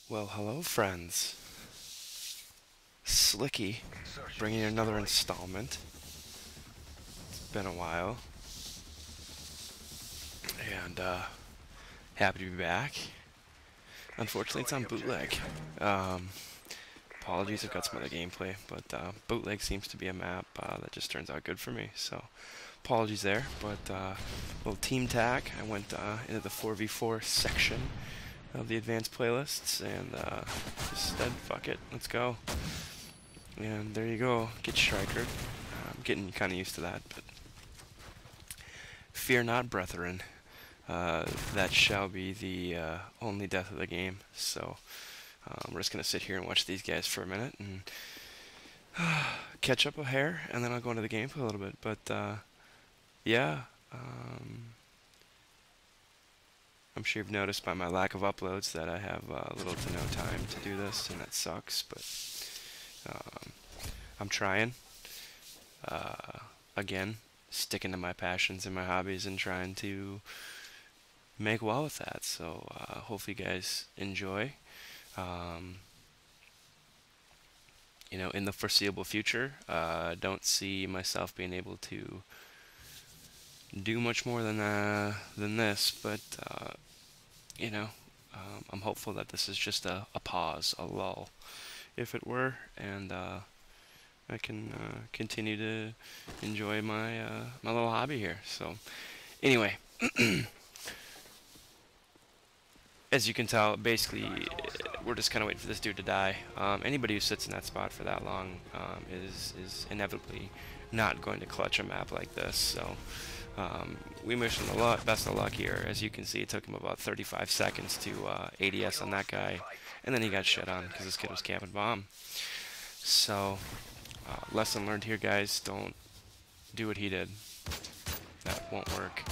Well, hello, friends. Slicky, bringing you another installment. It's been a while, and happy to be back. Unfortunately, it's on bootleg. Um, Apologies, I've got some other gameplay, but bootleg seems to be a map that just turns out good for me. So, apologies there. But little team tack. I went into the 4v4 section of the advanced playlists, and just said, "Fuck it, let's go." And there you go, get striker. I'm getting kind of used to that, but fear not, brethren. That shall be the only death of the game. So we're just gonna sit here and watch these guys for a minute and catch up a hair, and then I'll go into the game for a little bit. But yeah, I'm sure you've noticed by my lack of uploads that I have little to no time to do this, and that sucks. But um, I'm trying. Again, sticking to my passions and my hobbies and trying to make well with that. So hopefully you guys enjoy. Um, in the foreseeable future, don't see myself being able to do much more than this, but you know, I'm hopeful that this is just a pause, a lull, if it were, and I can continue to enjoy my little hobby here. So, anyway, as you can tell, basically, we're just kind of waiting for this dude to die. Anybody who sits in that spot for that long is inevitably not going to clutch a map like this. So, we wish him the best of luck here. As you can see, it took him about 35 seconds to ADS on that guy, and then he got shit on because this kid was camping bomb. So, lesson learned here, guys: don't do what he did. That won't work.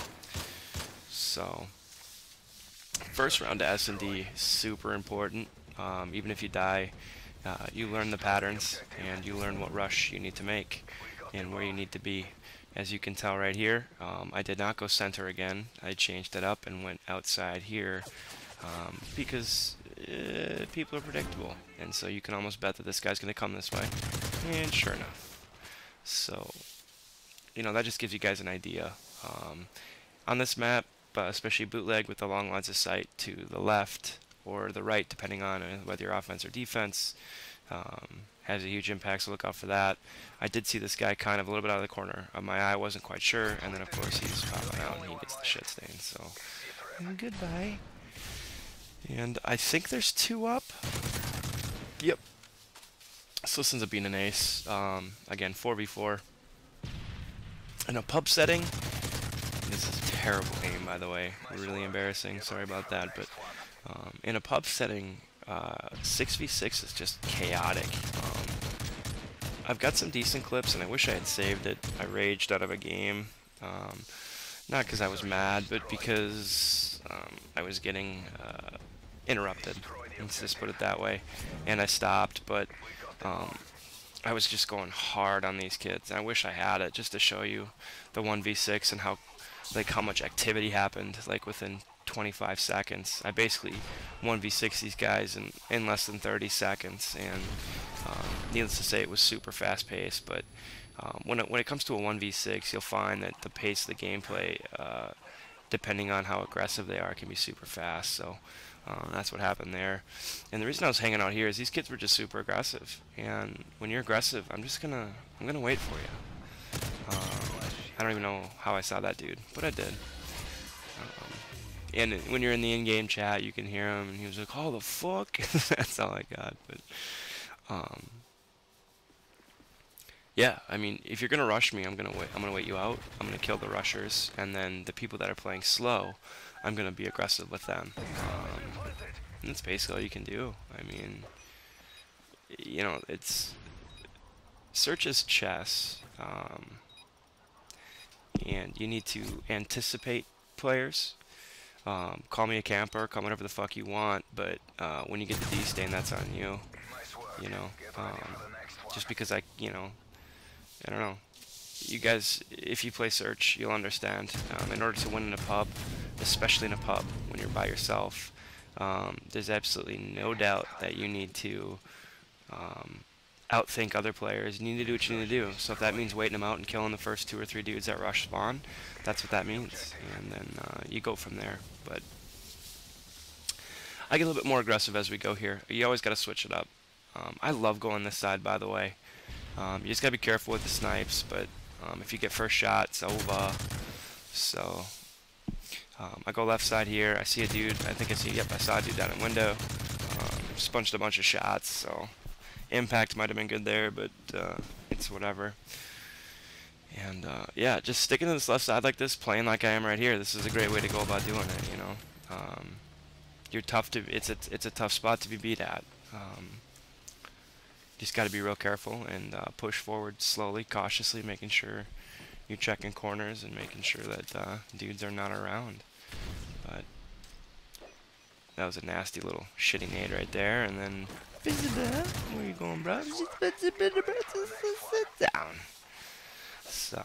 So, first round to S&D, super important. Even if you die, you learn the patterns, and you learn what rush you need to make and where you need to be. As you can tell right here, I did not go center again. I changed it up and went outside here because people are predictable, and so you can almost bet that this guy's going to come this way, and sure enough. So, that just gives you guys an idea. On this map, especially bootleg with the long lines of sight to the left or the right, depending on whether you're offense or defense, has a huge impact, so look out for that. I did see this guy kind of a little bit out of the corner of my eye. I wasn't quite sure, and then of course he's popping out and he gets the shit stain, so goodbye. And I think there's two up. Yep. So this ends up being an ace. Again, 4v4. In a pub setting, this is terrible aim, by the way. Really embarrassing. Sorry about that. But in a pub setting, 6v6 is just chaotic. I've got some decent clips, and I wish I had saved it. I raged out of a game. Not because I was mad, but because I was getting interrupted. Let's just put it that way. And I stopped, but I was just going hard on these kids. And I wish I had it just to show you the 1v6 and how much activity happened within 25 seconds. I basically 1v6 these guys in less than 30 seconds, and needless to say, it was super fast paced. But when it comes to a 1v6, you'll find that the pace of the gameplay, depending on how aggressive they are, can be super fast. So that's what happened there. And the reason I was hanging out here is these kids were just super aggressive. And when you're aggressive, I'm gonna wait for you. I don't even know how I saw that dude, but I did. And when you're in the in-game chat, you can hear him, and he was like, "Oh, the fuck!" That's all I got. But yeah, I mean, if you're gonna rush me, I'm gonna wait you out. I'm gonna kill the rushers, and then the people that are playing slow, I'm gonna be aggressive with them. And that's basically all you can do. I mean, it's search is chess, and you need to anticipate players. Call me a camper, call me whatever the fuck you want, but when you get the D stain, that's on you. You know, just because I don't know. You guys, if you play search, you'll understand. In order to win in a pub, especially in a pub when you're by yourself, There's absolutely no doubt that you need to um, outthink other players. You need to do what you need to do. So if that means waiting them out and killing the first 2 or 3 dudes that rush spawn, that's what that means. And then you go from there. But I get a little bit more aggressive as we go here. You always got to switch it up. I love going this side, by the way. You just got to be careful with the snipes, but if you get first shot, it's over. So I go left side here. I see a dude. I saw a dude down in window. Just punched a bunch of shots, so impact might have been good there, but it's whatever. And yeah, just sticking to this left side like this, playing like I am right here. This is a great way to go about doing it. You know, you're tough to. It's a tough spot to be beat at. Just got to be real careful and push forward slowly, cautiously, making sure you're checking corners and making sure that dudes are not around. But that was a nasty little shitty nade right there, and then where you going, bro? Sit down. So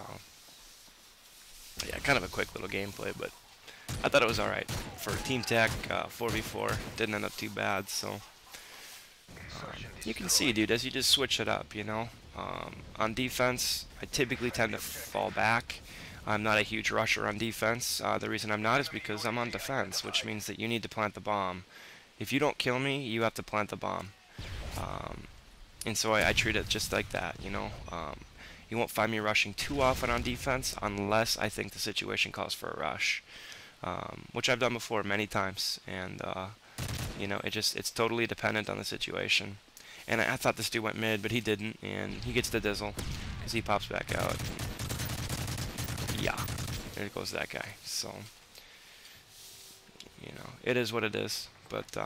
yeah, kind of a quick little gameplay, but I thought it was alright for Team Tech 4v4. Didn't end up too bad, so you can see, dude, as you just switch it up, you know. On defense, I typically tend to fall back. I'm not a huge rusher on defense. The reason I'm not is because I'm on defense, which means that you need to plant the bomb. If you don't kill me, you have to plant the bomb. And so I treat it just like that, you know. You won't find me rushing too often on defense unless I think the situation calls for a rush, which I've done before many times. And you know, it's totally dependent on the situation. And I thought this dude went mid, but he didn't, and he gets the dizzle because he pops back out. Yeah, there goes that guy. So, you know, it is what it is. But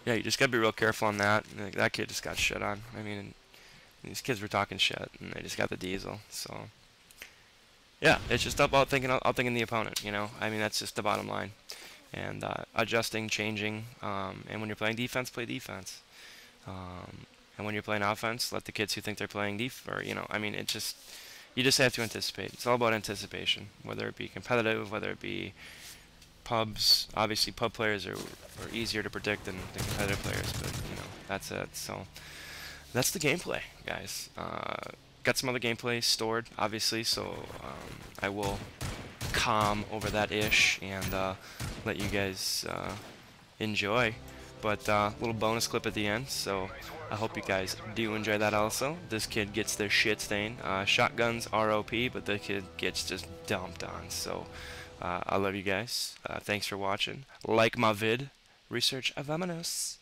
yeah, you just gotta be real careful on that. That kid just got shit on. I mean, these kids were talking shit, and they just got the diesel. So yeah, it's just about outthinking the opponent. You know, I mean, that's just the bottom line. And adjusting, changing, and when you're playing defense, play defense. And when you're playing offense, let the kids who think they're playing you know, I mean, you just have to anticipate. It's all about anticipation, whether it be competitive, whether it be pubs. Obviously, pub players are easier to predict than competitive players, but, you know, that's it. So that's the gameplay, guys. Got some other gameplay stored, obviously, so I will calm over that ish and let you guys enjoy. But little bonus clip at the end, so I hope you guys do enjoy that also. This kid gets their shit stain. Shotguns are OP, but the kid gets just dumped on. So I love you guys. Thanks for watching. Like my vid. Research Avamonos.